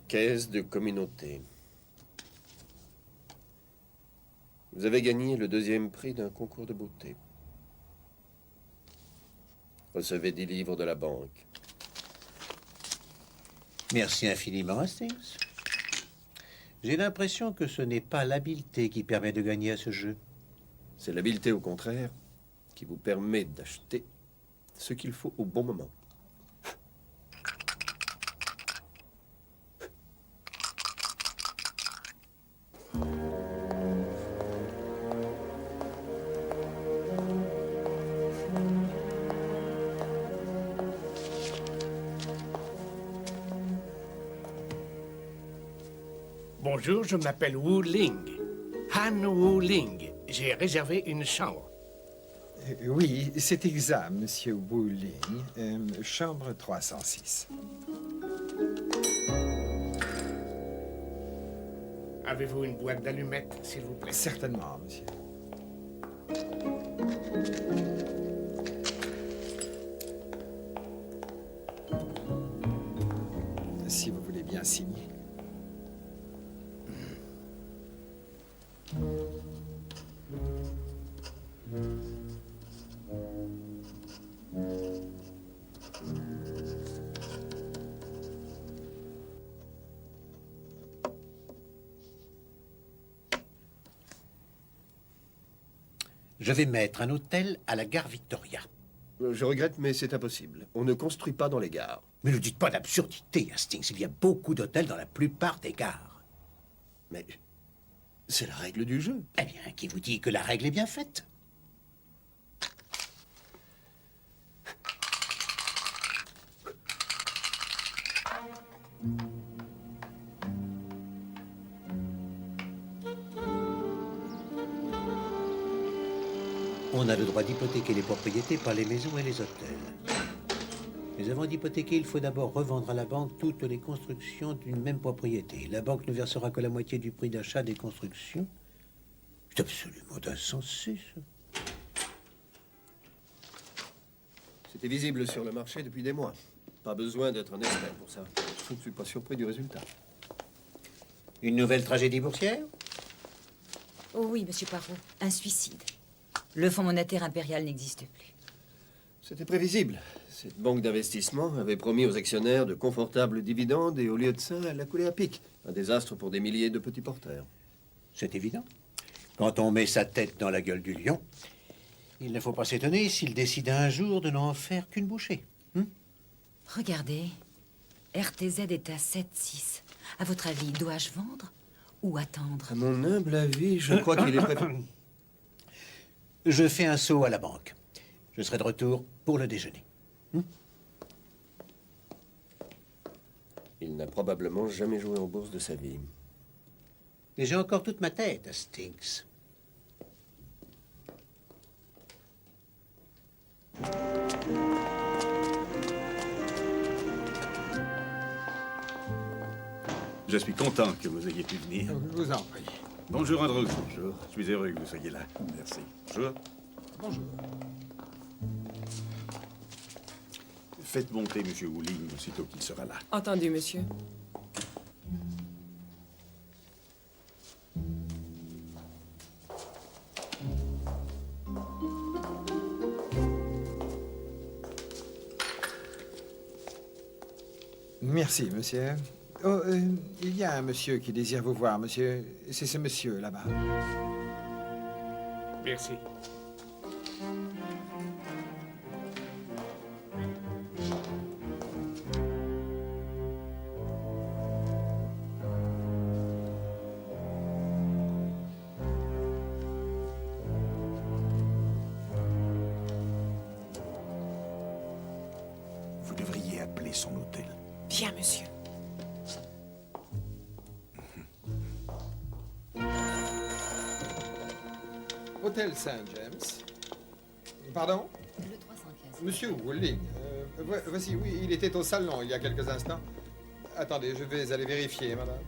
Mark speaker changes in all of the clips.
Speaker 1: Caisse de communauté. Vous avez gagné le 2e prix d'un concours de beauté. Recevez 10 livres de la banque.
Speaker 2: Merci infiniment, Hastings. J'ai l'impression que ce n'est pas l'habileté qui permet de gagner à ce jeu.
Speaker 1: C'est l'habileté, au contraire, qui vous permet d'acheter ce qu'il faut au bon moment.
Speaker 3: Bonjour, je m'appelle Wu Ling. Han Wu Ling. J'ai réservé une chambre.
Speaker 4: Oui, c'est exact, monsieur Wu Ling. Chambre 306.
Speaker 3: Avez-vous une boîte d'allumettes, s'il vous plaît?
Speaker 4: Certainement, monsieur. Si vous voulez bien signer.
Speaker 2: Je vais mettre un hôtel à la gare Victoria.
Speaker 1: Je regrette, mais c'est impossible. On ne construit pas dans les gares.
Speaker 2: Mais ne dites pas d'absurdité, Hastings. Il y a beaucoup d'hôtels dans la plupart des gares.
Speaker 1: Mais c'est la règle du jeu.
Speaker 2: Eh bien, qui vous dit que la règle est bien faite? On a le droit d'hypothéquer les propriétés par les maisons et les hôtels. Mais avant d'hypothéquer, il faut d'abord revendre à la banque toutes les constructions d'une même propriété. La banque ne versera que la moitié du prix d'achat des constructions. C'est absolument insensé, ça.
Speaker 1: C'était visible sur le marché depuis des mois. Pas besoin d'être un expert pour ça. Je ne suis pas surpris du résultat.
Speaker 2: Une nouvelle tragédie boursière?
Speaker 5: Oh oui, monsieur Poirot, un suicide. Le Fonds monétaire impérial n'existe plus.
Speaker 1: C'était prévisible. Cette banque d'investissement avait promis aux actionnaires de confortables dividendes et au lieu de ça, elle a coulé à pic. Un désastre pour des milliers de petits porteurs.
Speaker 2: C'est évident. Quand on met sa tête dans la gueule du lion, il ne faut pas s'étonner s'il décide un jour de n'en faire qu'une bouchée.
Speaker 5: Regardez, RTZ est à 7,6. À votre avis, dois-je vendre ou attendre?
Speaker 1: À mon humble avis, je crois qu'il est préférable.
Speaker 2: Je fais un saut à la banque. Je serai de retour pour le déjeuner.
Speaker 1: Il n'a probablement jamais joué en bourse de sa vie.
Speaker 2: Et j'ai encore toute ma tête, Hastings.
Speaker 6: Je suis content que vous ayez pu venir.
Speaker 4: Je vous en prie.
Speaker 6: Bonjour Andrew. Bonjour. Je suis heureux que vous soyez là. Merci. Bonjour.
Speaker 4: Bonjour.
Speaker 6: Faites monter M. Wooling aussitôt qu'il sera là.
Speaker 7: Entendu, monsieur.
Speaker 4: Merci, monsieur. Oh, il y a un monsieur qui désire vous voir, monsieur. C'est ce monsieur, là-bas.
Speaker 6: appeler son hôtel.
Speaker 7: Bien, monsieur.
Speaker 4: Hôtel Saint-James. Pardon?
Speaker 5: Le 315.
Speaker 4: Monsieur Wooling. Voici, oui, il était au salon il y a quelques instants. Attendez, je vais aller vérifier, madame.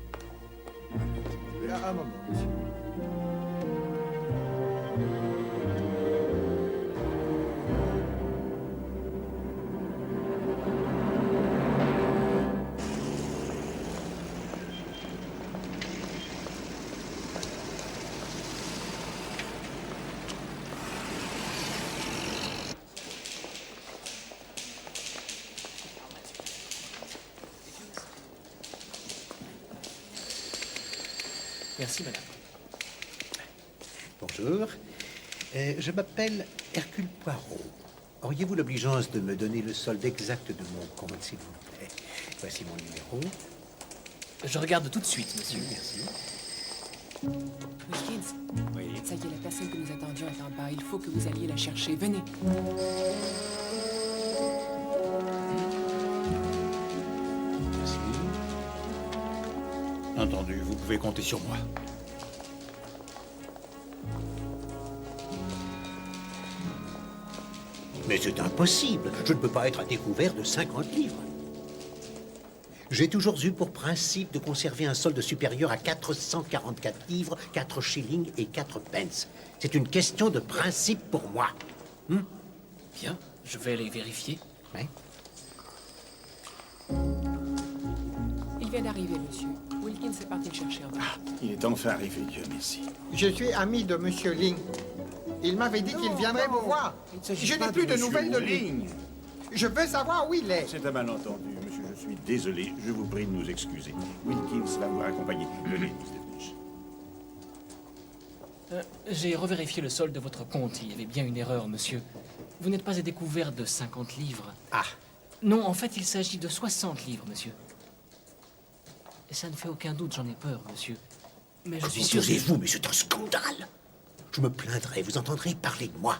Speaker 4: Un moment, monsieur.
Speaker 3: Merci, madame.
Speaker 2: Bonjour. Je m'appelle Hercule Poirot. Auriez-vous l'obligeance de me donner le solde exact de mon compte, s'il vous plaît? Voici mon numéro.
Speaker 8: Je regarde tout de suite, monsieur.
Speaker 2: Merci.
Speaker 7: Wilkins. Oui. Ça y est, la personne que nous attendions est en bas. Il faut que vous alliez la chercher. Venez.
Speaker 2: Merci.
Speaker 6: Entendu, vous pouvez compter sur moi.
Speaker 2: Mais c'est impossible. Je ne peux pas être à découvert de 50 livres. J'ai toujours eu pour principe de conserver un solde supérieur à 444 livres, 4 shillings et 4 pence. C'est une question de principe pour moi.
Speaker 8: Bien, je vais aller vérifier.
Speaker 2: Oui.
Speaker 7: Il vient d'arriver, monsieur. Wilkins est parti le chercher en bas.
Speaker 6: Il est enfin arrivé, Dieu merci.
Speaker 4: Je suis ami de monsieur Ling. Il m'avait dit qu'il viendrait vous voir. Je n'ai plus de nouvelles de lui. Je veux savoir où il est.
Speaker 6: C'est un malentendu, monsieur, je suis désolé. Je vous prie de nous excuser. Wilkins va vous raccompagner. Venez, Mr. Finch.
Speaker 8: J'ai revérifié le solde de votre compte. Il y avait bien une erreur, monsieur. Vous n'êtes pas à découvert de 50 livres.
Speaker 2: Ah,
Speaker 8: Non, en fait, il s'agit de 60 livres, monsieur. Et ça ne fait aucun doute, j'en ai peur, monsieur. Mais je suis sûr que...
Speaker 2: Taisez-vous, mais c'est un scandale. Je me plaindrai, vous entendrez parler de moi.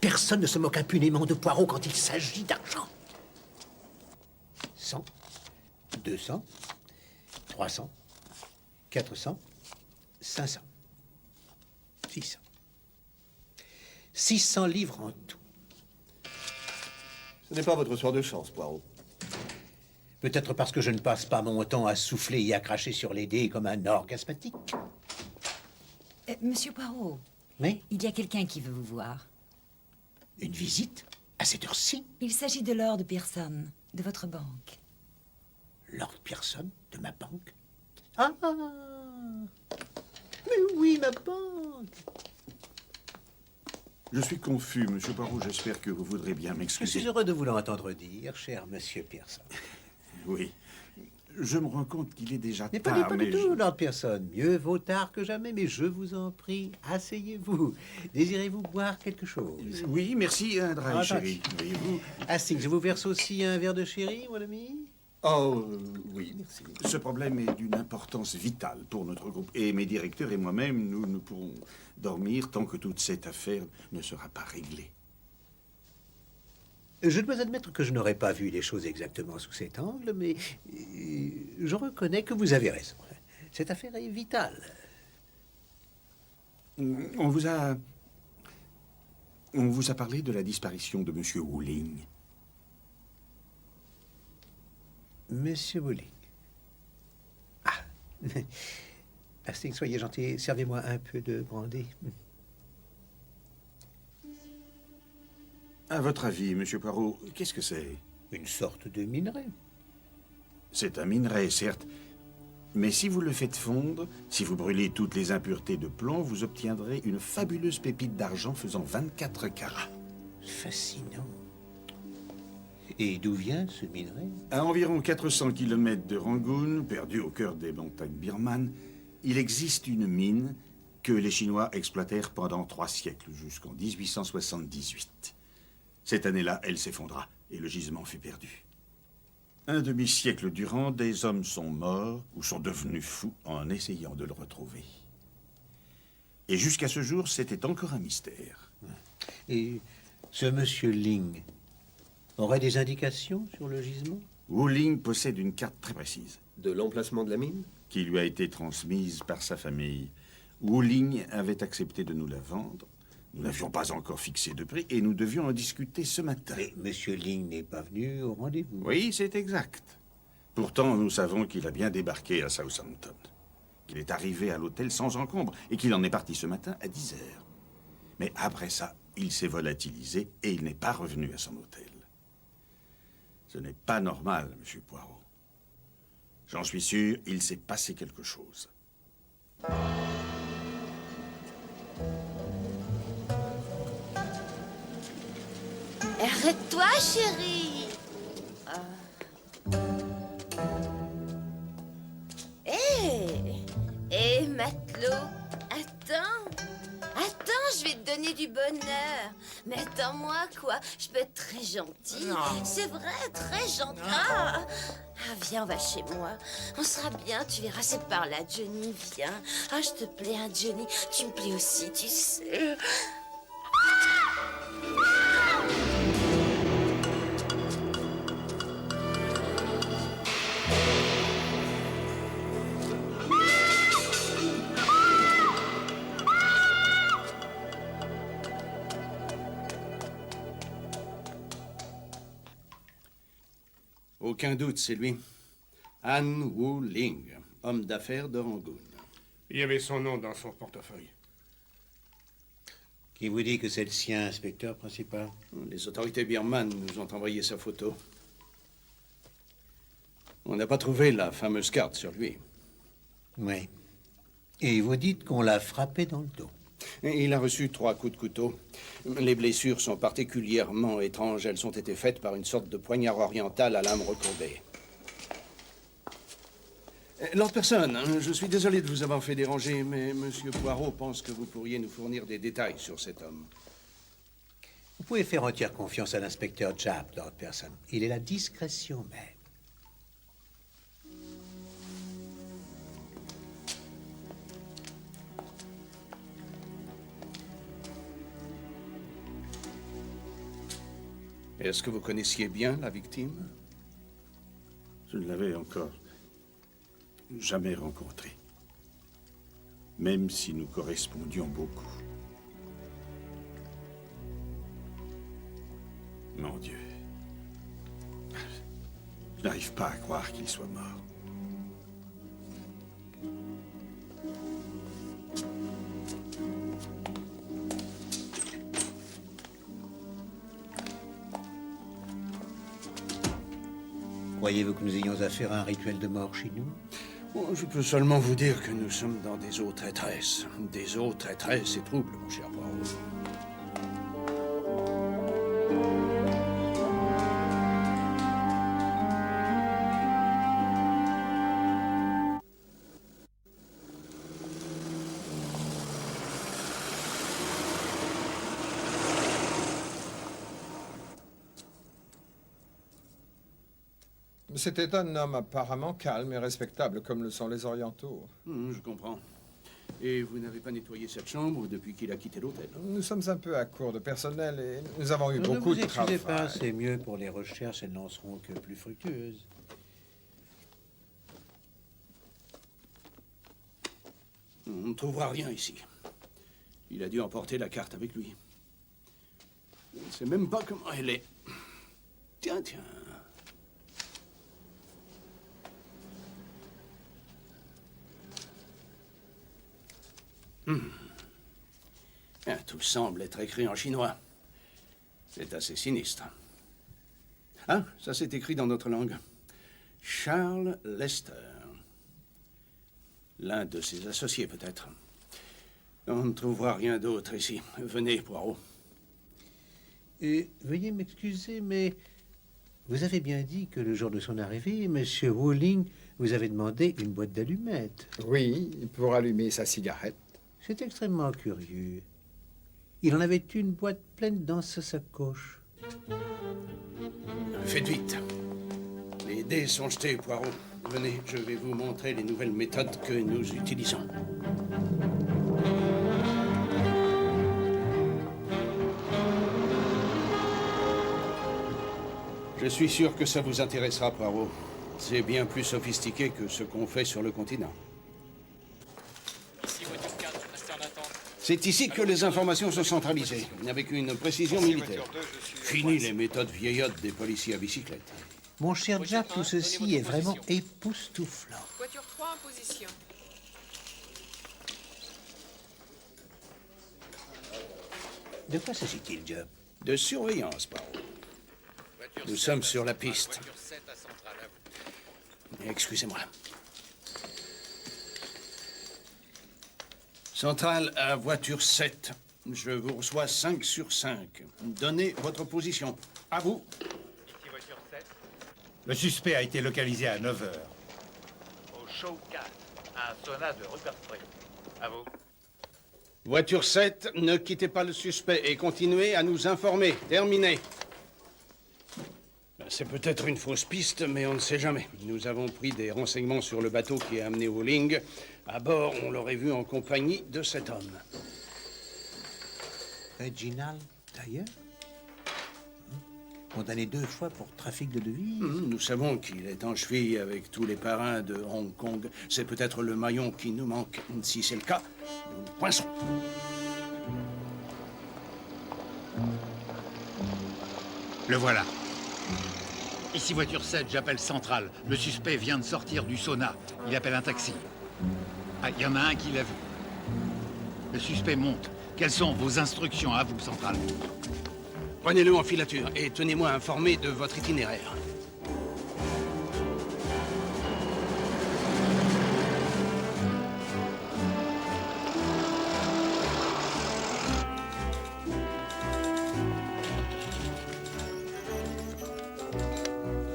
Speaker 2: Personne ne se moque impunément de Poirot quand il s'agit d'argent. 100, 200, 300, 400, 500, 600. 600 livres en tout.
Speaker 1: Ce n'est pas votre soir de chance, Poirot.
Speaker 2: Peut-être parce que je ne passe pas mon temps à souffler et à cracher sur les dés comme un orgue asthmatique.
Speaker 5: Monsieur Poirot,
Speaker 2: Mais
Speaker 5: il y a quelqu'un qui veut vous voir.
Speaker 2: une visite à cette heure-ci?
Speaker 5: Il s'agit de Lord Pearson, de votre banque.
Speaker 2: Lord Pearson, de ma banque? Ah! Mais oui, ma banque!
Speaker 6: Je suis confus, monsieur Poirot. J'espère que vous voudrez bien
Speaker 2: Je
Speaker 6: m'excuser.
Speaker 2: suis heureux de vous l'entendre dire, cher monsieur Pearson.
Speaker 6: Oui. Je me rends compte qu'il est déjà
Speaker 2: Mais
Speaker 6: tard,
Speaker 2: pas du tout, Lord Pearson. Mieux vaut tard que jamais, mais je vous en prie, asseyez-vous. Désirez-vous boire quelque chose?
Speaker 6: Oui, merci, un dry
Speaker 2: Ah,
Speaker 6: chéri. Voyez-vous,
Speaker 2: Hastings, je vous verse aussi un verre de sherry, mon ami?
Speaker 1: Oh, oui, merci.
Speaker 6: ce problème est d'une importance vitale pour notre groupe. Et mes directeurs et moi-même, nous ne pourrons dormir tant que toute cette affaire ne sera pas réglée.
Speaker 2: Je dois admettre que je n'aurais pas vu les choses exactement sous cet angle, mais je reconnais que vous avez raison. Cette affaire est vitale.
Speaker 6: On vous a parlé de la disparition de monsieur Wooling.
Speaker 2: Monsieur Wooling. Ah. Hastings, soyez gentil, servez-moi un peu de brandy.
Speaker 6: À votre avis, monsieur Poirot, qu'est-ce que c'est?
Speaker 2: Une sorte de minerai.
Speaker 6: C'est un minerai, certes. Mais si vous le faites fondre, si vous brûlez toutes les impuretés de plomb, vous obtiendrez une fabuleuse pépite d'argent faisant 24 carats.
Speaker 2: Fascinant. Et d'où vient ce minerai?
Speaker 6: À environ 400 km de Rangoon, perdu au cœur des montagnes birmanes, il existe une mine que les Chinois exploitèrent pendant 3 siècles, jusqu'en 1878. Cette année-là, elle s'effondra et le gisement fut perdu. Un demi-siècle durant, des hommes sont morts ou sont devenus fous en essayant de le retrouver. Et jusqu'à ce jour, c'était encore un mystère.
Speaker 2: Et ce monsieur Ling aurait des indications sur le gisement?
Speaker 6: Wu Ling possède une carte très précise
Speaker 1: De l'emplacement de la mine?
Speaker 6: qui lui a été transmise par sa famille. Wu Ling avait accepté de nous la vendre. Nous n'avions pas encore fixé de prix et nous devions en discuter ce matin.
Speaker 2: Mais Monsieur Ling n'est pas venu au rendez-vous.
Speaker 6: Oui, c'est exact. Pourtant, nous savons qu'il a bien débarqué à Southampton, qu'il est arrivé à l'hôtel sans encombre et qu'il en est parti ce matin à 10 heures. Mais après ça, il s'est volatilisé et il n'est pas revenu à son hôtel. Ce n'est pas normal, Monsieur Poirot. J'en suis sûr, il s'est passé quelque chose.
Speaker 9: Arrête-toi, chérie. Hé, matelot, attends. Attends, je vais te donner du bonheur. Mais attends-moi, quoi. Je peux être très gentille. C'est vrai, très gentille. Ah, viens, on va chez moi. On sera bien, tu verras, c'est par là, Johnny, viens. Ah, je te plais, hein, Johnny. Tu me plais aussi, tu sais.
Speaker 10: Aucun doute, c'est lui. Han Wu Ling, homme d'affaires de Rangoon.
Speaker 3: Il y avait son nom dans son portefeuille.
Speaker 2: Qui vous dit que c'est le sien, inspecteur principal?
Speaker 10: Les autorités birmanes nous ont envoyé sa photo. On n'a pas trouvé la fameuse carte sur lui.
Speaker 2: Oui. Et vous dites qu'on l'a frappé dans le dos.
Speaker 10: Il a reçu 3 coups de couteau. Les blessures sont particulièrement étranges. Elles ont été faites par une sorte de poignard oriental à lame recourbée. Lord Person, je suis désolé de vous avoir fait déranger, mais Monsieur Poirot pense que vous pourriez nous fournir des détails sur cet homme.
Speaker 2: Vous pouvez faire entière confiance à l'inspecteur Japp, Lord Person. Il est la discrétion même.
Speaker 10: Est-ce que vous connaissiez bien la victime?
Speaker 6: Je ne l'avais encore jamais rencontré. Même si nous correspondions beaucoup. Mon Dieu. Je n'arrive pas à croire qu'il soit mort.
Speaker 2: Croyez-vous que nous ayons affaire à un rituel de mort chez nous?
Speaker 10: Oh, je peux seulement vous dire que nous sommes dans des eaux traîtresses. Des eaux traîtresses et troubles, mon cher Poirot.
Speaker 4: C'était un homme apparemment calme et respectable, comme le sont les Orientaux.
Speaker 10: Je comprends. Et vous n'avez pas nettoyé cette chambre depuis qu'il a quitté l'hôtel?
Speaker 4: Nous sommes un peu à court de personnel et nous avons eu
Speaker 2: Ne
Speaker 4: beaucoup
Speaker 2: vous
Speaker 4: de travail.
Speaker 2: excusez pas, c'est mieux pour les recherches, elles n'en seront que plus fructueuses.
Speaker 10: On ne trouvera rien ici. Il a dû emporter la carte avec lui. Je ne sais même pas comment elle est. Tiens, tiens. Tout semble être écrit en chinois. C'est assez sinistre. Ah, ça c'est écrit dans notre langue. Charles Lester. L'un de ses associés, peut-être. On ne trouvera rien d'autre ici. Venez, Poirot.
Speaker 2: Veuillez m'excuser, mais vous avez bien dit que le jour de son arrivée, Monsieur Wu Ling vous avait demandé une boîte d'allumettes.
Speaker 4: Oui, pour allumer sa cigarette.
Speaker 2: C'est extrêmement curieux. Il en avait une boîte pleine dans sa sacoche.
Speaker 10: Faites vite. Les dés sont jetés, Poirot. Venez, je vais vous montrer les nouvelles méthodes que nous utilisons. Je suis sûr que ça vous intéressera, Poirot. C'est bien plus sophistiqué que ce qu'on fait sur le continent. C'est ici que les informations sont centralisées, avec une précision militaire. Fini les méthodes vieillottes des policiers à bicyclette.
Speaker 2: Mon cher Jack, tout ceci est vraiment époustouflant.
Speaker 7: Voiture 3 en position.
Speaker 2: De quoi s'agit-il, Job?
Speaker 10: De surveillance, Poirot. Nous sommes sur la piste. Excusez-moi. Centrale à voiture 7. Je vous reçois 5 sur 5. Donnez votre position. À vous.
Speaker 11: Ici voiture 7. Le suspect a été localisé à 9h. Au show 4, un sauna de Rupert Spring. À vous.
Speaker 10: Voiture 7, ne quittez pas le suspect et continuez à nous informer. Terminé. C'est peut-être une fausse piste, mais on ne sait jamais. Nous avons pris des renseignements sur le bateau qui a amené Wuling. À bord, on l'aurait vu en compagnie de cet homme.
Speaker 2: Reginald Dyer? Condamné 2 fois pour trafic de devises?
Speaker 10: Nous savons qu'il est en cheville avec tous les parrains de Hong Kong. C'est peut-être le maillon qui nous manque. Si c'est le cas, nous le poinçons.
Speaker 11: Le voilà. Ici voiture 7, j'appelle Centrale. Le suspect vient de sortir du sauna. Il appelle un taxi. Ah, il y en a un qui l'a vu. Le suspect monte. Quelles sont vos instructions à vous, Centrale?
Speaker 10: Prenez-le en filature et tenez-moi informé de votre itinéraire.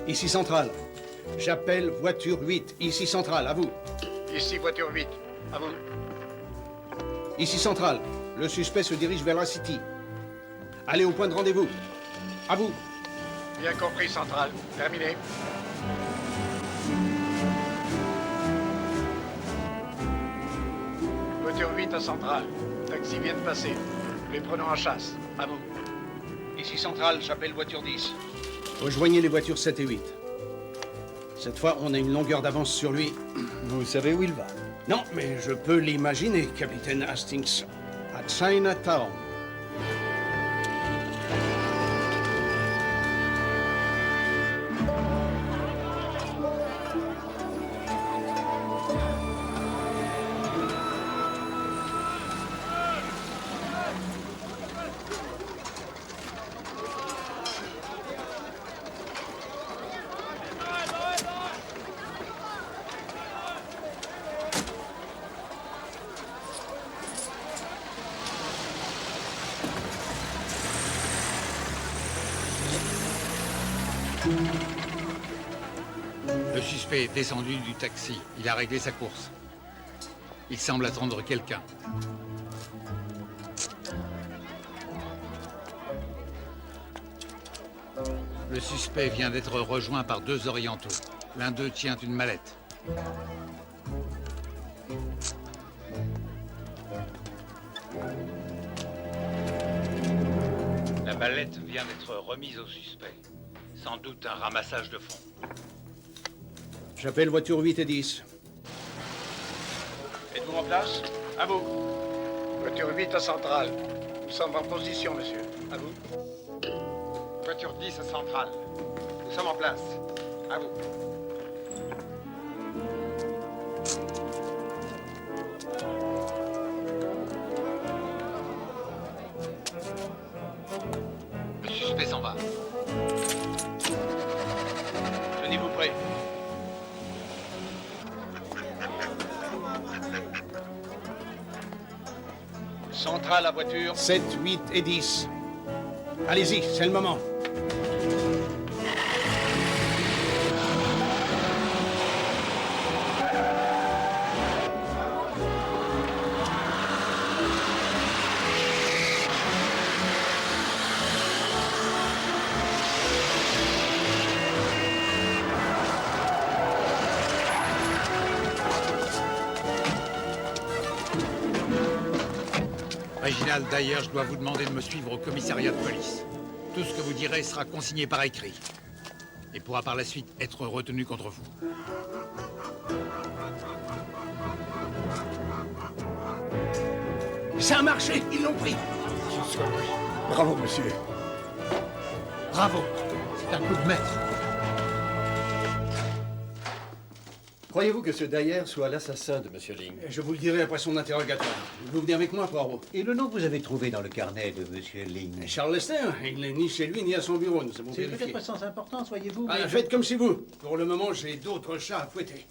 Speaker 10: Ici Centrale. J'appelle voiture 8. Ici Centrale, à vous.
Speaker 11: Ici voiture 8. À vous.
Speaker 10: Ici Centrale. Le suspect se dirige vers la City. Allez au point de rendez-vous. À vous.
Speaker 11: Bien compris, Centrale. Terminé. Voiture 8 à Centrale. Taxi vient de passer. Nous les prenons en chasse. À vous.
Speaker 10: Ici Centrale, j'appelle voiture 10. Rejoignez les voitures 7 et 8. Cette fois, on a une longueur d'avance sur lui.
Speaker 1: Vous savez où il va?
Speaker 10: Non, mais je peux l'imaginer, capitaine Hastings. À Chinatown.
Speaker 11: Le suspect est descendu du taxi. Il a réglé sa course. Il semble attendre quelqu'un. Le suspect vient d'être rejoint par 2 orientaux. L'un d'eux tient une mallette. La mallette vient d'être remise au suspect. Sans doute un ramassage de fonds.
Speaker 10: J'appelle voiture 8 et 10.
Speaker 11: Êtes-vous en place? À vous. Voiture 8 à Centrale. Nous sommes en position, monsieur. À vous. Voiture 10 à Centrale. Nous sommes en place. À vous. Le suspect s'en va.
Speaker 10: Tenez-vous prêts. Centrale à voiture 7, 8 et 10. Allez-y, c'est le moment.
Speaker 11: Reginald Dyer, je dois vous demander de me suivre au commissariat de police. Tout ce que vous direz sera consigné par écrit. et pourra par la suite être retenu contre vous.
Speaker 10: Ça a marché, ils l'ont pris.
Speaker 3: Bravo, monsieur. Bravo. C'est un coup de maître.
Speaker 1: Croyez-vous que ce Dyer soit l'assassin de Monsieur Ling?
Speaker 10: Je vous le dirai après son interrogatoire. Vous venez avec moi, Poirot.
Speaker 2: Et le nom que vous avez trouvé dans le carnet de Monsieur Ling?
Speaker 10: Charles Lester, il n'est ni chez lui ni à son bureau, nous avons
Speaker 2: C'est
Speaker 10: vérifié.
Speaker 2: peut-être sans importance, voyez-vous.
Speaker 10: Ah,
Speaker 2: mais-
Speaker 10: faites comme si vous. Pour le moment, j'ai d'autres chats à fouetter.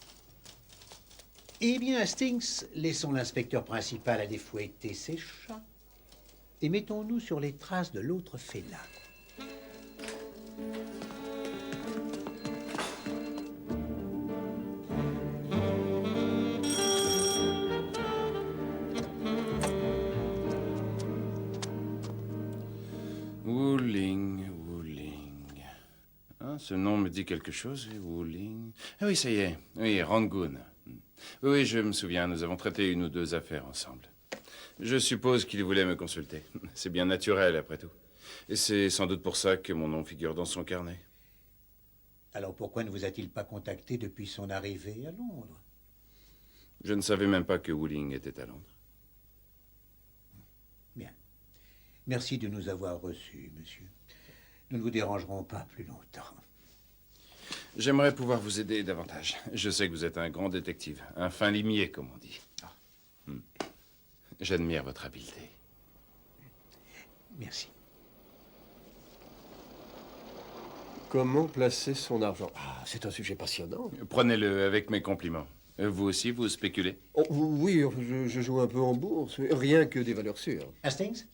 Speaker 2: Eh bien, Hastings, laissons l'inspecteur principal aller fouetter ses chats et mettons-nous sur les traces de l'autre félin.
Speaker 12: Wuling. Hein, ce nom me dit quelque chose, Wuling. Ah oui, ça y est. Oui, Rangoon. Oui, je me souviens, nous avons traité une ou deux affaires ensemble. Je suppose qu'il voulait me consulter. C'est bien naturel, après tout. Et c'est sans doute pour ça que mon nom figure dans son carnet.
Speaker 2: Alors pourquoi ne vous a-t-il pas contacté depuis son arrivée à Londres?
Speaker 12: Je ne savais même pas que Wuling était à Londres.
Speaker 2: Bien. Merci de nous avoir reçus, monsieur. Nous ne vous dérangerons pas plus longtemps.
Speaker 12: J'aimerais pouvoir vous aider davantage. Je sais que vous êtes un grand détective, un fin limier, comme on dit. J'admire votre habileté.
Speaker 2: Merci.
Speaker 1: Comment placer son argent? Ah, c'est un sujet passionnant.
Speaker 12: Prenez-le avec mes compliments. Vous aussi, vous spéculez?
Speaker 1: Oh, oui, je joue un peu en bourse. Rien que des valeurs sûres.
Speaker 2: Hastings?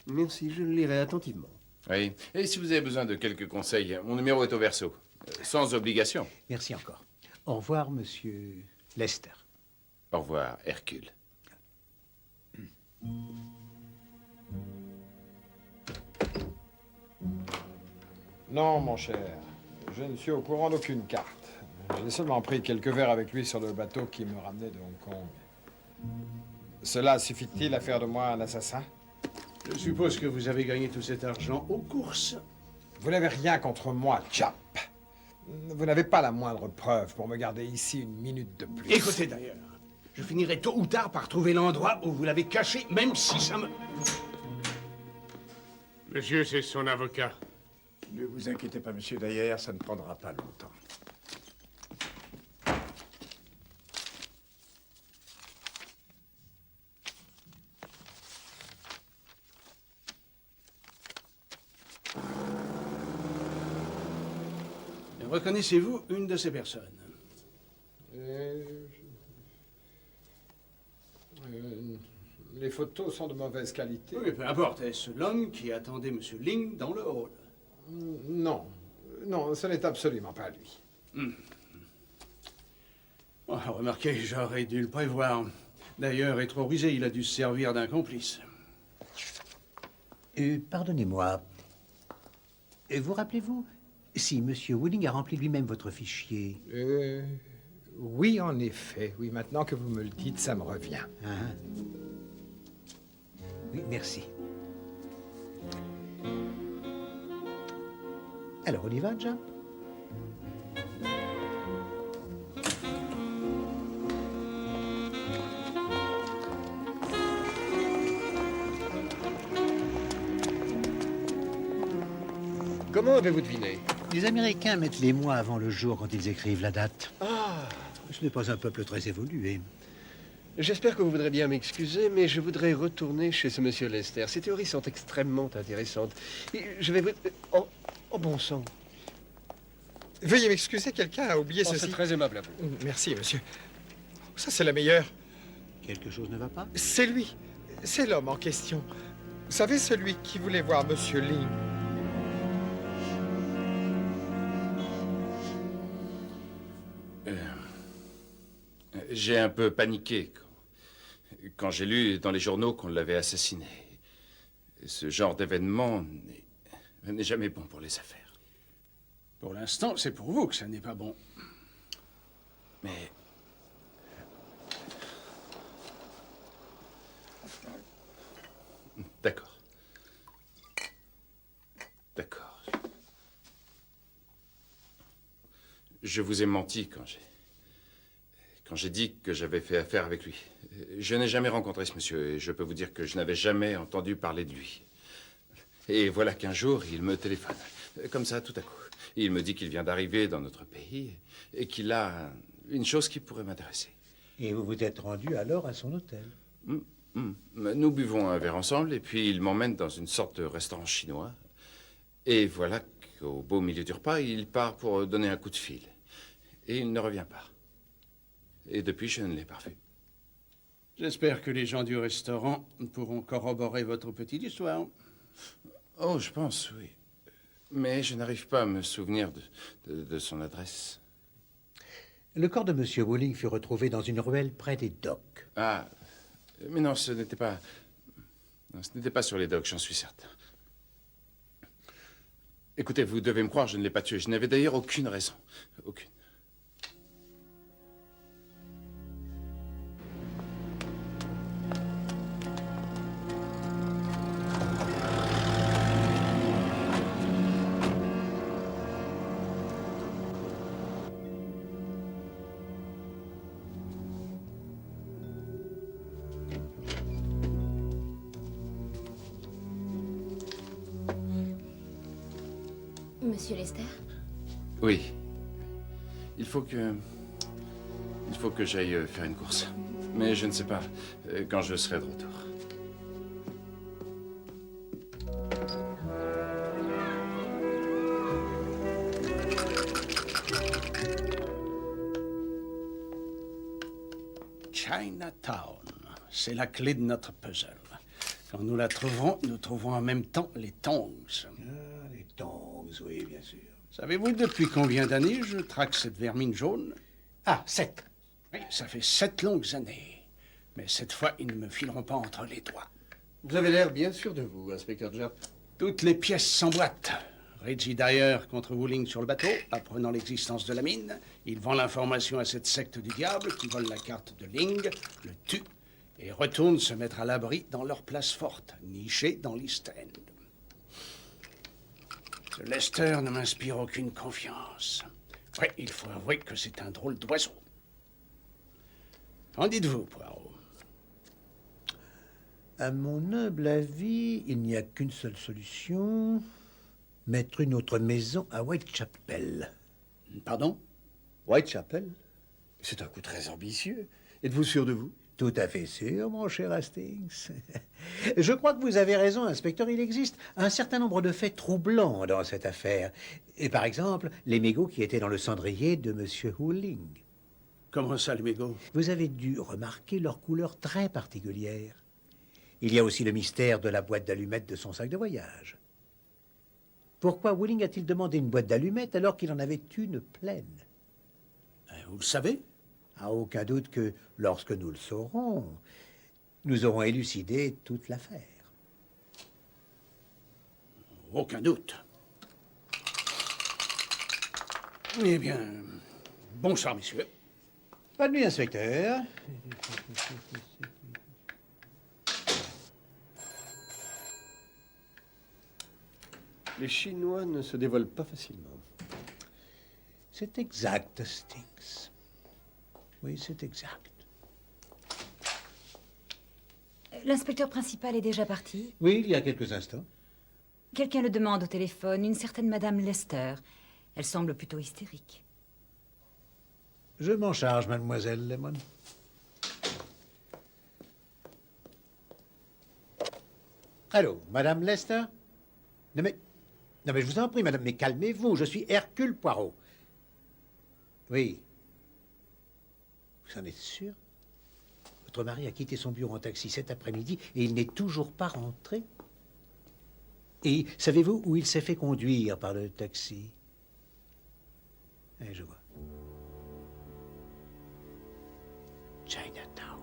Speaker 1: Merci, je le lirai attentivement.
Speaker 12: Oui. Et si vous avez besoin de quelques conseils, mon numéro est au verso. Sans obligation.
Speaker 2: Merci encore. Au revoir, monsieur Lester.
Speaker 12: Au revoir, Hercule.
Speaker 13: Non, mon cher. Je ne suis au courant d'aucune carte. J'ai seulement pris quelques verres avec lui sur le bateau qui me ramenait de Hong Kong. Cela suffit-il à faire de moi un assassin?
Speaker 10: Je suppose que vous avez gagné tout cet argent aux courses.
Speaker 13: Vous n'avez rien contre moi, chap. Vous n'avez pas la moindre preuve pour me garder ici une minute de plus.
Speaker 10: Écoutez d'ailleurs, je finirai tôt ou tard par trouver l'endroit où vous l'avez caché, même si ça me...
Speaker 3: Monsieur, c'est son avocat.
Speaker 4: Ne vous inquiétez pas, monsieur Dyer, ça ne prendra pas longtemps.
Speaker 10: Reconnaissez-vous une de ces personnes?
Speaker 13: Les photos sont de mauvaise qualité.
Speaker 10: Oui, peu importe. Est-ce l'homme qui attendait M. Ling dans le hall?
Speaker 13: Non. Non, ce n'est absolument pas lui.
Speaker 10: Oh, remarquez, j'aurais dû le prévoir. D'ailleurs, est trop rusé, il a dû se servir d'un complice.
Speaker 2: Pardonnez-moi. Vous rappelez-vous si M. Wuling a rempli lui-même votre fichier?
Speaker 13: Oui, en effet. Oui, maintenant que vous me le dites, ça me revient.
Speaker 2: Oui, merci. Alors, on y va, John?
Speaker 1: Comment avez-vous deviné?
Speaker 2: Les Américains mettent les mois avant le jour quand ils écrivent la date.
Speaker 1: Ah!
Speaker 2: Ce n'est pas un peuple très évolué.
Speaker 1: J'espère que vous voudrez bien m'excuser, mais je voudrais retourner chez ce monsieur Lester. Ces théories sont extrêmement intéressantes. Et je vais vous... Oh, bon sang.
Speaker 13: Veuillez m'excuser, quelqu'un a oublié ceci.
Speaker 1: C'est très aimable à vous.
Speaker 13: Merci, monsieur. Ça, c'est la meilleure.
Speaker 2: Quelque chose ne va pas?
Speaker 13: C'est lui. C'est l'homme en question. Vous savez, celui qui voulait voir monsieur Ling.
Speaker 12: J'ai un peu paniqué quand j'ai lu dans les journaux qu'on l'avait assassiné. Ce genre d'événement n'est jamais bon pour les affaires.
Speaker 10: Pour l'instant, c'est pour vous que ça n'est pas bon.
Speaker 12: Mais... D'accord. D'accord. Je vous ai menti quand j'ai dit que j'avais fait affaire avec lui. Je n'ai jamais rencontré ce monsieur et je peux vous dire que je n'avais jamais entendu parler de lui. Et voilà qu'un jour, il me téléphone, comme ça, tout à coup. Il me dit qu'il vient d'arriver dans notre pays et qu'il a une chose qui pourrait m'intéresser.
Speaker 2: Et vous vous êtes rendu alors à son hôtel?
Speaker 12: Nous buvons un verre ensemble et puis il m'emmène dans une sorte de restaurant chinois. Et voilà qu'au beau milieu du repas, il part pour donner un coup de fil. Et il ne revient pas. Et depuis, je ne l'ai pas revu.
Speaker 10: J'espère que les gens du restaurant pourront corroborer votre petite histoire.
Speaker 12: Oh, je pense, oui. Mais je n'arrive pas à me souvenir de son adresse.
Speaker 2: Le corps de M. Wooling fut retrouvé dans une ruelle près des docks.
Speaker 12: Ah, mais non, ce n'était pas... Non, ce n'était pas sur les docks, j'en suis certain. Écoutez, vous devez me croire, je ne l'ai pas tué. Je n'avais d'ailleurs aucune raison. Aucune.
Speaker 9: Monsieur Lester?
Speaker 12: Oui. Il faut que j'aille faire une course. Mais je ne sais pas quand je serai de retour.
Speaker 10: Chinatown. C'est la clé de notre puzzle. Quand nous la trouverons, nous trouverons en même temps les tongs.
Speaker 2: Ah, les tongs, oui, bien sûr.
Speaker 10: Savez-vous depuis combien d'années je traque cette vermine jaune?
Speaker 2: Ah, 7.
Speaker 10: Oui, ça fait 7 longues années. Mais cette fois, ils ne me fileront pas entre les doigts.
Speaker 1: Vous avez l'air bien sûr de vous, inspecteur Japp.
Speaker 10: Toutes les pièces s'emboîtent. Reggie Dyer contre Wooling sur le bateau, apprenant l'existence de la mine. Il vend l'information à cette secte du diable qui vole la carte de Ling, le tue et retourne se mettre à l'abri dans leur place forte, nichée dans l'East End. Ce Lester ne m'inspire aucune confiance. Oui, il faut avouer que c'est un drôle d'oiseau. Qu'en dites-vous, Poirot?
Speaker 2: À mon humble avis, il n'y a qu'une seule solution. Mettre une autre maison à Whitechapel.
Speaker 10: Pardon?
Speaker 1: Whitechapel? C'est un coup très ambitieux. Êtes-vous sûr de vous?
Speaker 2: Tout à fait sûr, mon cher Hastings. Je crois que vous avez raison, inspecteur. Il existe un certain nombre de faits troublants dans cette affaire. Et par exemple, les mégots qui étaient dans le cendrier de M. Wooling.
Speaker 10: Comment ça, les mégots?
Speaker 2: Vous avez dû remarquer leur couleur très particulière. Il y a aussi le mystère de la boîte d'allumettes de son sac de voyage. Pourquoi Wooling a-t-il demandé une boîte d'allumettes alors qu'il en avait une pleine?
Speaker 10: Vous le savez?
Speaker 2: À aucun doute que, lorsque nous le saurons, nous aurons élucidé toute l'affaire.
Speaker 10: Aucun doute. Eh bien, bonsoir, messieurs.
Speaker 2: Bonne nuit, inspecteur.
Speaker 1: Les Chinois ne se dévoilent pas facilement.
Speaker 2: C'est exact, Hastings. Oui, c'est exact.
Speaker 5: L'inspecteur principal est déjà parti?
Speaker 2: Oui, il y a quelques instants.
Speaker 5: Quelqu'un le demande au téléphone, une certaine Madame Lester. Elle semble plutôt hystérique.
Speaker 2: Je m'en charge, mademoiselle Lemon. Allô, Madame Lester? Non mais je vous en prie, madame, mais calmez-vous, je suis Hercule Poirot. Oui. Vous en êtes sûr? Votre mari a quitté son bureau en taxi cet après-midi et il n'est toujours pas rentré. Et savez-vous où il s'est fait conduire par le taxi? Je vois. Chinatown.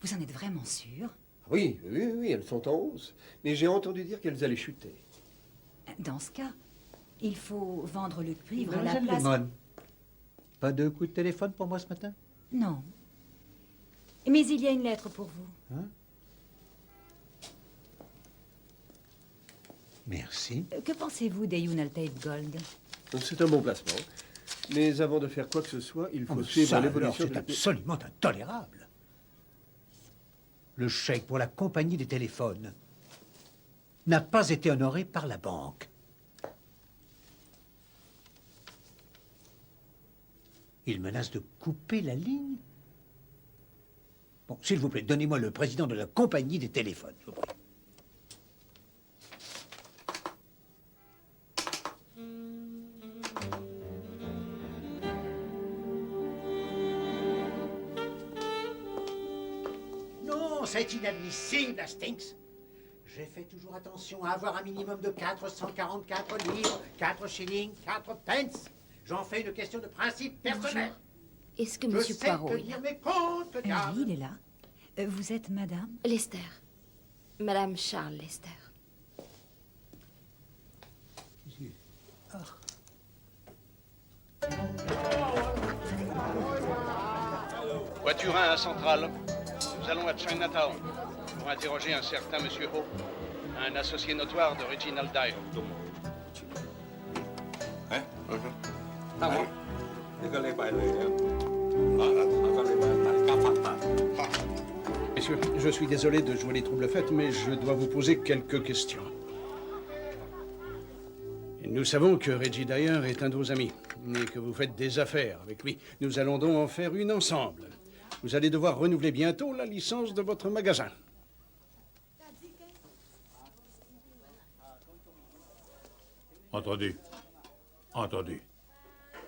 Speaker 5: Vous en êtes vraiment sûr?
Speaker 1: Oui, oui, oui, elles sont en hausse. Mais j'ai entendu dire qu'elles allaient chuter.
Speaker 5: Dans ce cas, il faut vendre le cuivre à la
Speaker 2: Mademoiselle
Speaker 5: place...
Speaker 2: Lemon, pas de coup de téléphone pour moi ce matin?
Speaker 5: Non. Mais il y a une lettre pour vous.
Speaker 2: Hein? Merci.
Speaker 5: Que pensez-vous des United Gold?
Speaker 1: C'est un bon placement. Mais avant de faire quoi que ce soit, il faut
Speaker 2: Oh,
Speaker 1: suivre
Speaker 2: ça,
Speaker 1: l'évolution
Speaker 2: alors, c'est absolument intolérable. Le chèque pour la compagnie des téléphones n'a pas été honoré par la banque. Il menace de couper la ligne. Bon, s'il vous plaît, donnez-moi le président de la compagnie des téléphones, je vous prie. Non, c'est inadmissible, Hastings. J'ai fait toujours attention à avoir un minimum de 444 livres, 4 shillings, 4 pence. J'en fais une question de principe personnel.
Speaker 9: Est-ce que Monsieur Poirot
Speaker 2: Je
Speaker 9: est
Speaker 2: sais
Speaker 9: là?
Speaker 2: tenir mes comptes,
Speaker 5: Oui,
Speaker 2: diable.
Speaker 5: il est là. Vous êtes madame?
Speaker 9: Lester. Madame Charles Lester.
Speaker 10: Voiturin à Centrale. Nous allons à Chinatown pour interroger un certain Monsieur Ho, un associé notoire de Reginald Dyer.
Speaker 14: Hein?
Speaker 10: Messieurs, je suis désolé de jouer les troubles fêtes, mais je dois vous poser quelques questions. Nous savons que Reggie Dyer est un de vos amis, et que vous faites des affaires avec lui. Nous allons donc en faire une ensemble. Vous allez devoir renouveler bientôt la licence de votre magasin.
Speaker 11: Entendu. Entendu.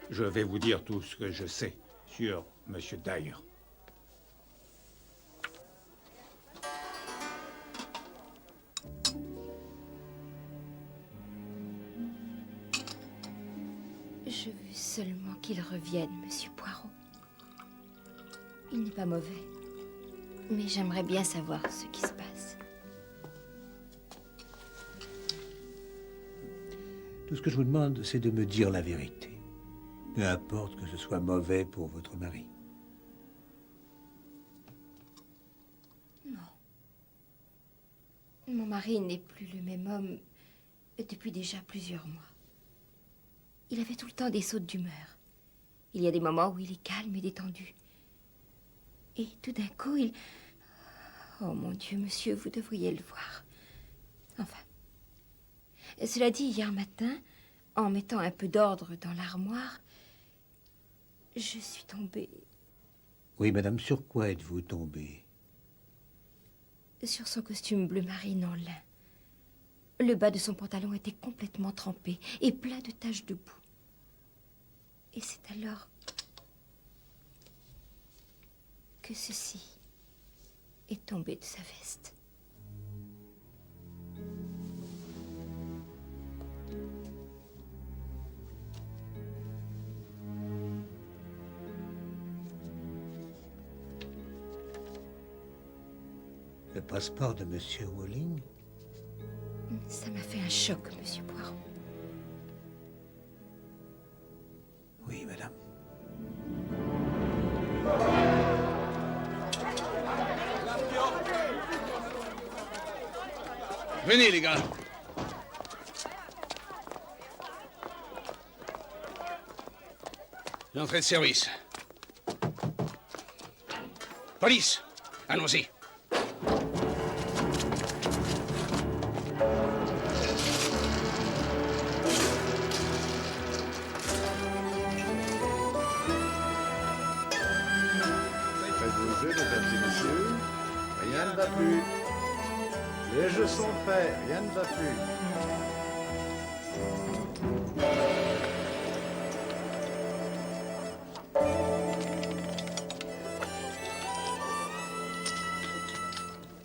Speaker 11: Je vais vous dire tout ce que je sais sur M. Dyer.
Speaker 9: Je veux seulement qu'il revienne, Monsieur Poirot. Il n'est pas mauvais. Mais j'aimerais bien savoir ce qui se passe.
Speaker 2: Tout ce que je vous demande, c'est de me dire la vérité. Peu importe que ce soit mauvais pour votre mari.
Speaker 9: Non. Mon mari n'est plus le même homme depuis déjà plusieurs mois. Il avait tout le temps des sautes d'humeur. Il y a des moments où il est calme et détendu. Et tout d'un coup, il... Oh mon Dieu, monsieur, vous devriez le voir. Enfin. Cela dit, hier matin, en mettant un peu d'ordre dans l'armoire, je suis tombée
Speaker 2: Oui, madame, sur quoi êtes-vous tombée?
Speaker 9: sur son costume bleu marine en lin. Le bas de son pantalon était complètement trempé et plein de taches de boue. Et c'est alors que ceci est tombé de sa veste.
Speaker 2: Le passeport de Monsieur Walling?
Speaker 9: Ça m'a fait un choc, Monsieur Poirot.
Speaker 2: Oui, madame.
Speaker 10: Venez, les gars. L'entrée de service. Police, allons-y.
Speaker 15: Faites vos jeux, mesdames et messieurs. Rien ne va plus. Les jeux sont faits, rien ne va plus.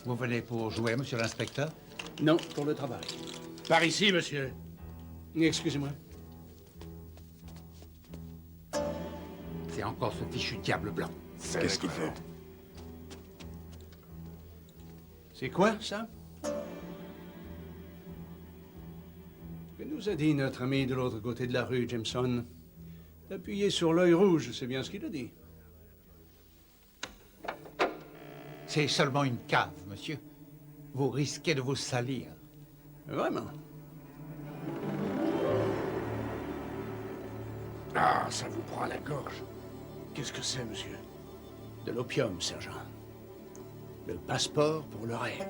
Speaker 16: Vous venez pour jouer, monsieur l'inspecteur?
Speaker 10: Non, pour le travail. Par ici, monsieur. Excusez-moi.
Speaker 16: C'est encore ce fichu diable blanc.
Speaker 6: Qu'est-ce qu'il fait?
Speaker 10: C'est quoi, ça? Que nous a dit notre ami de l'autre côté de la rue, Jameson? Appuyez sur l'œil rouge, c'est bien ce qu'il a dit.
Speaker 16: C'est seulement une cave, monsieur. Vous risquez de vous salir.
Speaker 10: Vraiment?
Speaker 3: Ah, ça vous prend à la gorge. Qu'est-ce que c'est, monsieur?
Speaker 10: De l'opium, sergent. Le passeport pour le rêve.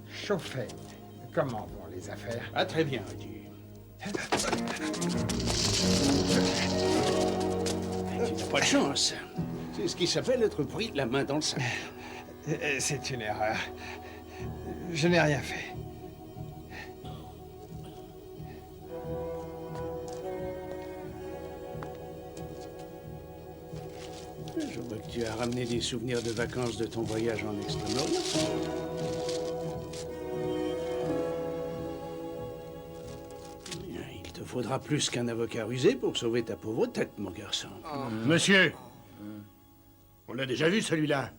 Speaker 4: Chauffet, comment vont les affaires?
Speaker 10: Ah, très bien, Reggie. Tu n'as pas de chance. C'est ce qui s'appelle être pris la main dans le sac.
Speaker 4: C'est une erreur. Je n'ai rien fait.
Speaker 10: Je vois que tu as ramené des souvenirs de vacances de ton voyage en Extrême-Orient. Il te faudra plus qu'un avocat rusé pour sauver ta pauvre tête, mon garçon.
Speaker 3: Monsieur, on l'a déjà vu, celui-là.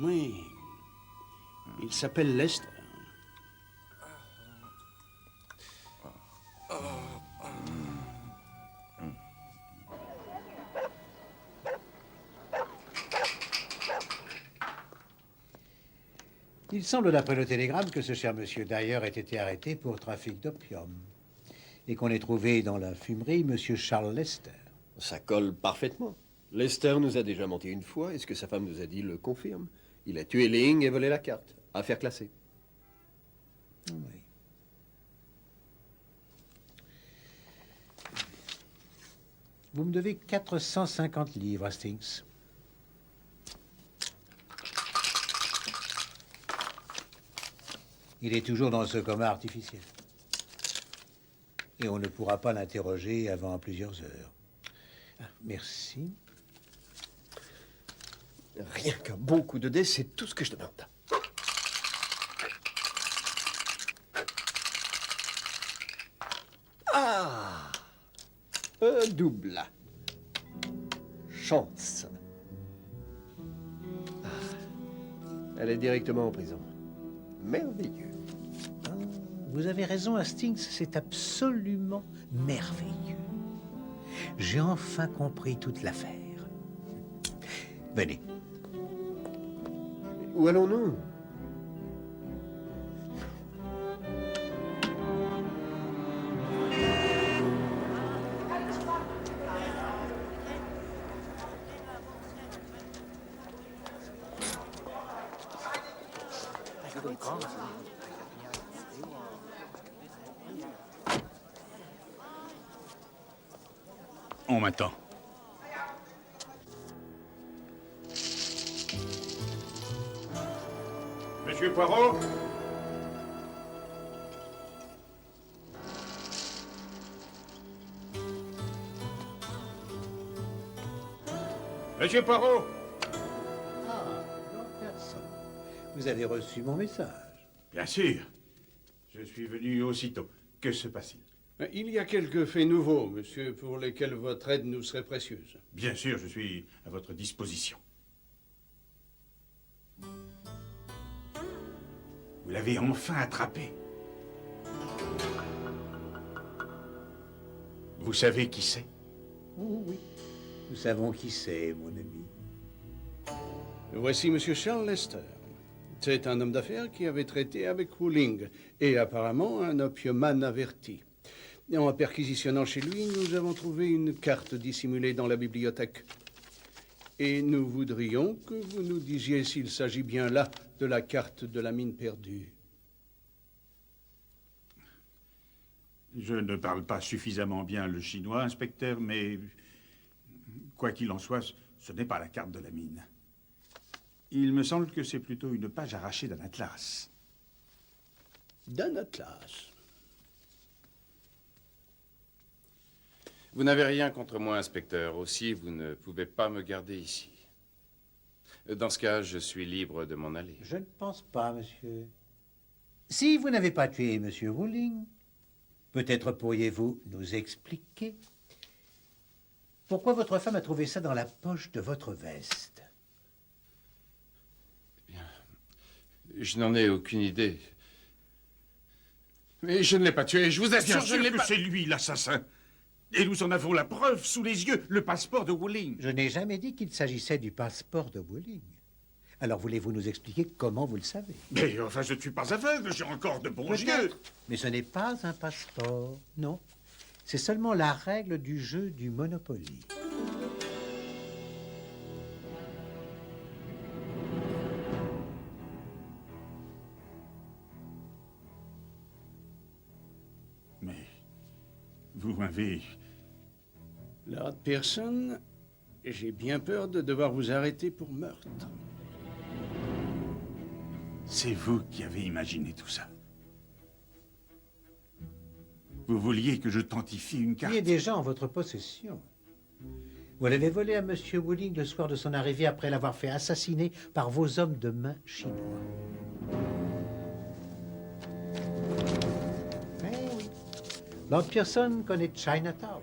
Speaker 10: Oui. Il s'appelle Lester.
Speaker 2: Il semble, d'après le télégramme, que ce cher monsieur Dyer ait été arrêté pour trafic d'opium. Et qu'on ait trouvé dans la fumerie monsieur Charles Lester.
Speaker 1: Ça colle parfaitement. Lester nous a déjà menti une fois, et ce que sa femme nous a dit le confirme. Il a tué Ling et volé la carte. Affaire classée.
Speaker 2: Oui. Vous me devez 450 livres, Hastings. Il est toujours dans ce coma artificiel. Et on ne pourra pas l'interroger avant plusieurs heures. Ah, merci.
Speaker 1: Rien qu'un bon coup de dé, c'est tout ce que je demande. Ah! Double. Chance. Ah. Elle est directement en prison. Merveilleux.
Speaker 2: Ah, vous avez raison, Hastings, c'est absolument merveilleux. J'ai enfin compris toute l'affaire. Venez.
Speaker 1: Où allons-nous?
Speaker 11: On m'attend.
Speaker 6: Monsieur Poirot? Monsieur Poirot?
Speaker 2: Ah, non, personne. Vous avez reçu mon message.
Speaker 6: Bien sûr. Je suis venu aussitôt. Que se passe-t-il?
Speaker 10: Il y a quelques faits nouveaux, monsieur, pour lesquels votre aide nous serait précieuse.
Speaker 6: Bien sûr, je suis à votre disposition. Vous l'avez enfin attrapé. Vous savez qui c'est?
Speaker 2: Oh, oui. Nous savons qui c'est, mon ami.
Speaker 10: Voici monsieur Charles Lester. C'est un homme d'affaires qui avait traité avec Wuling et apparemment un opiumane averti. Et en perquisitionnant chez lui, nous avons trouvé une carte dissimulée dans la bibliothèque. Et nous voudrions que vous nous disiez s'il s'agit bien là de la carte de la mine perdue.
Speaker 6: Je ne parle pas suffisamment bien le chinois, inspecteur, mais quoi qu'il en soit, ce n'est pas la carte de la mine. Il me semble que c'est plutôt une page arrachée d'un atlas.
Speaker 10: d'un atlas.
Speaker 12: Vous n'avez rien contre moi, inspecteur. Aussi, vous ne pouvez pas me garder ici. Dans ce cas, je suis libre de m'en aller.
Speaker 2: Je ne pense pas, monsieur. Si vous n'avez pas tué monsieur Wooling, peut-être pourriez-vous nous expliquer pourquoi votre femme a trouvé ça dans la poche de votre veste.
Speaker 12: Je n'en ai aucune idée. Mais je ne l'ai pas tué, je vous assure,
Speaker 6: Bien
Speaker 12: je
Speaker 6: sûr
Speaker 12: ne l'ai
Speaker 6: que
Speaker 12: pas...
Speaker 6: c'est lui l'assassin. Et nous en avons la preuve sous les yeux, le passeport de Wooling.
Speaker 2: Je n'ai jamais dit qu'il s'agissait du passeport de Wooling. Alors voulez-vous nous expliquer comment vous le savez?
Speaker 6: Mais enfin, je ne suis pas aveugle, j'ai encore de bons yeux.
Speaker 2: Peut-être, mais ce n'est pas un passeport, non. C'est seulement la règle du jeu du Monopoly.
Speaker 6: Mais vous m'avez...
Speaker 10: Lord Pearson, j'ai bien peur de devoir vous arrêter pour meurtre.
Speaker 6: C'est vous qui avez imaginé tout ça. Vous vouliez que je tantifie une carte?
Speaker 2: Il est déjà en votre possession. Vous l'avez volé à monsieur Wooling le soir de son arrivée après l'avoir fait assassiner par vos hommes de main chinois. Mais oui. Lord Pearson connaît Chinatown.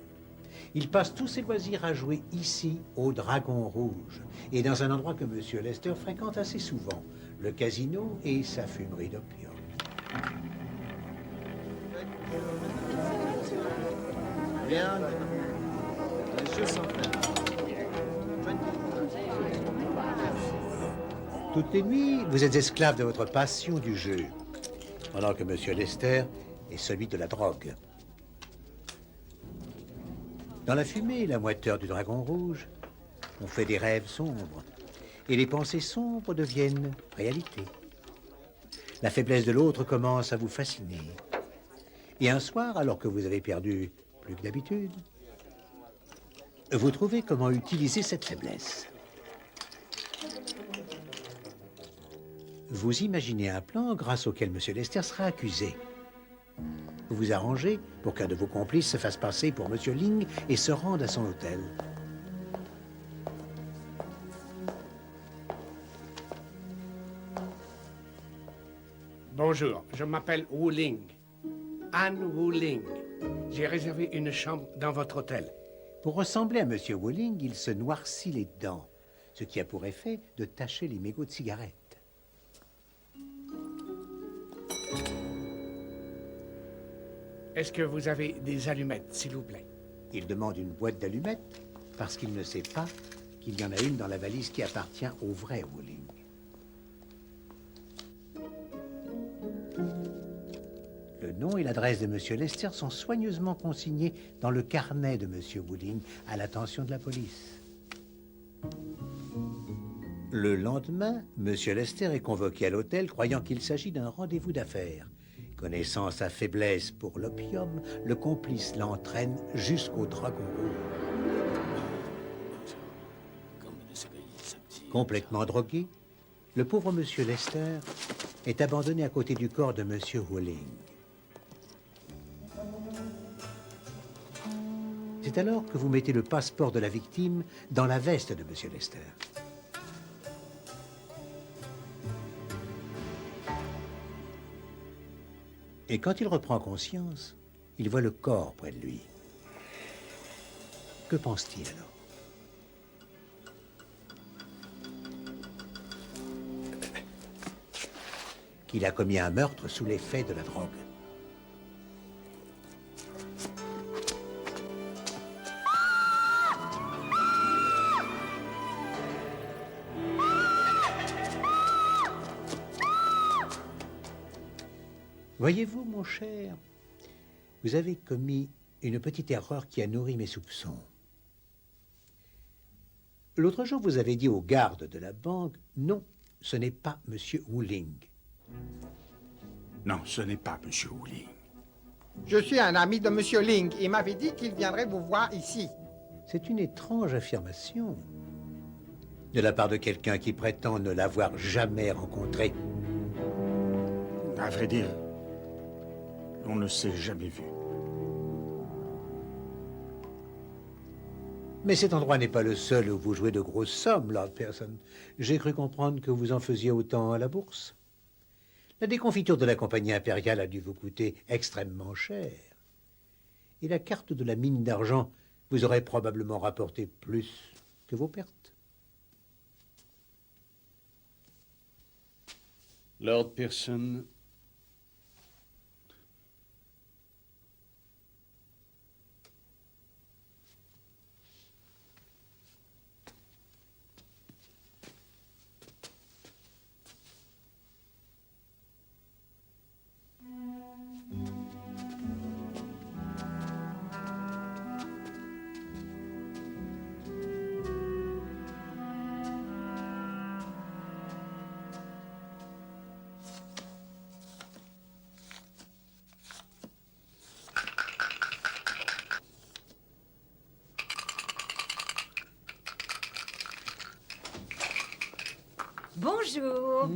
Speaker 2: Il passe tous ses loisirs à jouer ici, au Dragon Rouge, et dans un endroit que monsieur Lester fréquente assez souvent, le casino et sa fumerie d'opium.
Speaker 1: Bien. Les jeux sont faits.
Speaker 2: Toutes les nuits, vous êtes esclave de votre passion du jeu, pendant que monsieur Lester est celui de la drogue. Dans la fumée et la moiteur du Dragon Rouge, on fait des rêves sombres, et les pensées sombres deviennent réalité. La faiblesse de l'autre commence à vous fasciner. Et un soir, alors que vous avez perdu plus que d'habitude, vous trouvez comment utiliser cette faiblesse. Vous imaginez un plan grâce auquel M. Lester sera accusé. Vous vous arrangez pour qu'un de vos complices se fasse passer pour M. Ling et se rende à son hôtel.
Speaker 3: Bonjour, je m'appelle Wooling. Anne Wooling. J'ai réservé une chambre dans votre hôtel.
Speaker 2: Pour ressembler à M. Wooling, il se noircit les dents, ce qui a pour effet de tacher les mégots de cigarettes.
Speaker 3: Est-ce que vous avez des allumettes, s'il vous plaît?
Speaker 2: Il demande une boîte d'allumettes parce qu'il ne sait pas qu'il y en a une dans la valise qui appartient au vrai Wooling. Le nom et l'adresse de M. Lester sont soigneusement consignés dans le carnet de M. Wooling à l'attention de la police. Le lendemain, M. Lester est convoqué à l'hôtel croyant qu'il s'agit d'un rendez-vous d'affaires. Connaissant sa faiblesse pour l'opium, le complice l'entraîne jusqu'au Dragon Rouge. Complètement drogué, le pauvre M. Lester est abandonné à côté du corps de M. Wooling. C'est alors que vous mettez le passeport de la victime dans la veste de M. Lester. Et quand il reprend conscience, il voit le corps près de lui. Que pense-t-il alors? Qu'il a commis un meurtre sous l'effet de la drogue. Voyez-vous, mon cher, vous avez commis une petite erreur qui a nourri mes soupçons. L'autre jour, vous avez dit aux gardes de la banque, non, ce n'est pas M. Wooling.
Speaker 6: Non, ce n'est pas M. Wooling.
Speaker 4: Je suis un ami de M. Ling. Il m'avait dit qu'il viendrait vous voir ici.
Speaker 2: C'est une étrange affirmation de la part de quelqu'un qui prétend ne l'avoir jamais rencontré.
Speaker 6: À vrai dire, On ne s'est jamais vu.
Speaker 2: Mais cet endroit n'est pas le seul où vous jouez de grosses sommes, Lord Pearson. J'ai cru comprendre que vous en faisiez autant à la bourse. La déconfiture de la compagnie impériale a dû vous coûter extrêmement cher. Et la carte de la mine d'argent vous aurait probablement rapporté plus que vos pertes.
Speaker 10: Lord Pearson,
Speaker 5: Bonjour.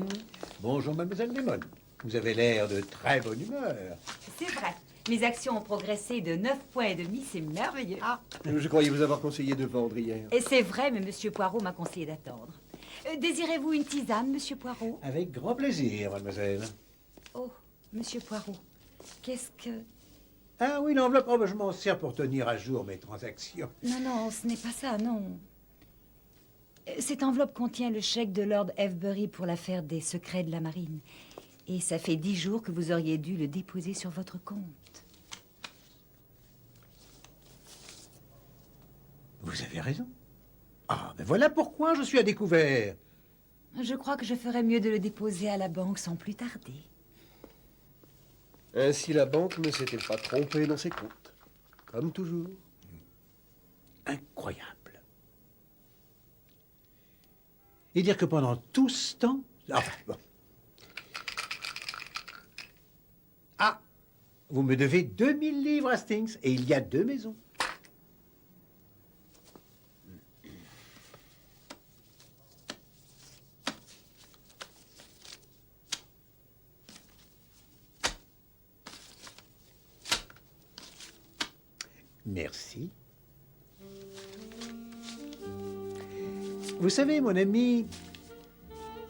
Speaker 2: Bonjour, mademoiselle Lemon. Vous avez l'air de très bonne humeur.
Speaker 5: C'est vrai. Mes actions ont progressé de 9,5 points, c'est merveilleux.
Speaker 1: Je croyais vous avoir conseillé de vendre hier.
Speaker 5: Et c'est vrai, mais Monsieur Poirot m'a conseillé d'attendre. Désirez-vous une tisane, Monsieur Poirot?
Speaker 2: Avec grand plaisir, mademoiselle.
Speaker 5: Oh, Monsieur Poirot, qu'est-ce que...
Speaker 2: Ah oui, l'enveloppe, oh, ben, je m'en sers pour tenir à jour mes transactions.
Speaker 5: Non, non, ce n'est pas ça, non. Cette enveloppe contient le chèque de Lord Avebury pour l'affaire des secrets de la marine. Et ça fait 10 jours que vous auriez dû le déposer sur votre compte.
Speaker 2: Vous avez raison. Ah, ben voilà pourquoi je suis à découvert.
Speaker 5: Je crois que je ferais mieux de le déposer à la banque sans plus tarder.
Speaker 1: Ainsi, la banque ne s'était pas trompée dans ses comptes. Comme toujours.
Speaker 2: Incroyable. Et dire que pendant tout ce temps... Enfin, bon. Ah, vous me devez 2000 livres, Hastings, et il y a 2 maisons. Merci. Vous savez, mon ami,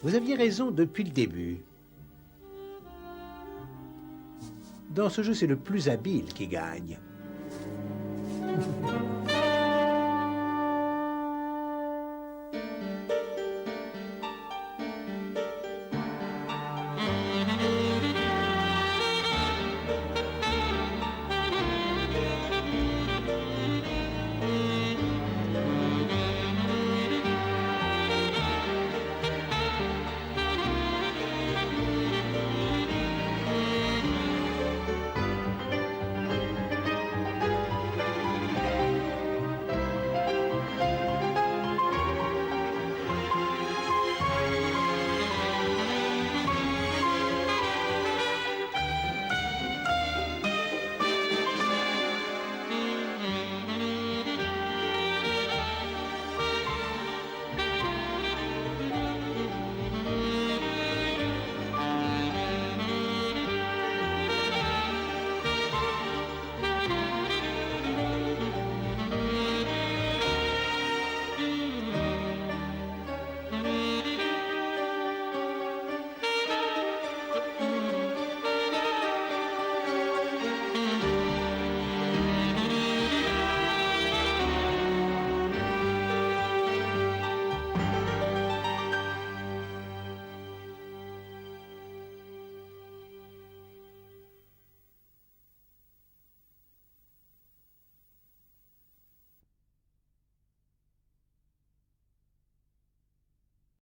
Speaker 2: vous aviez raison depuis le début. Dans ce jeu, c'est le plus habile qui gagne.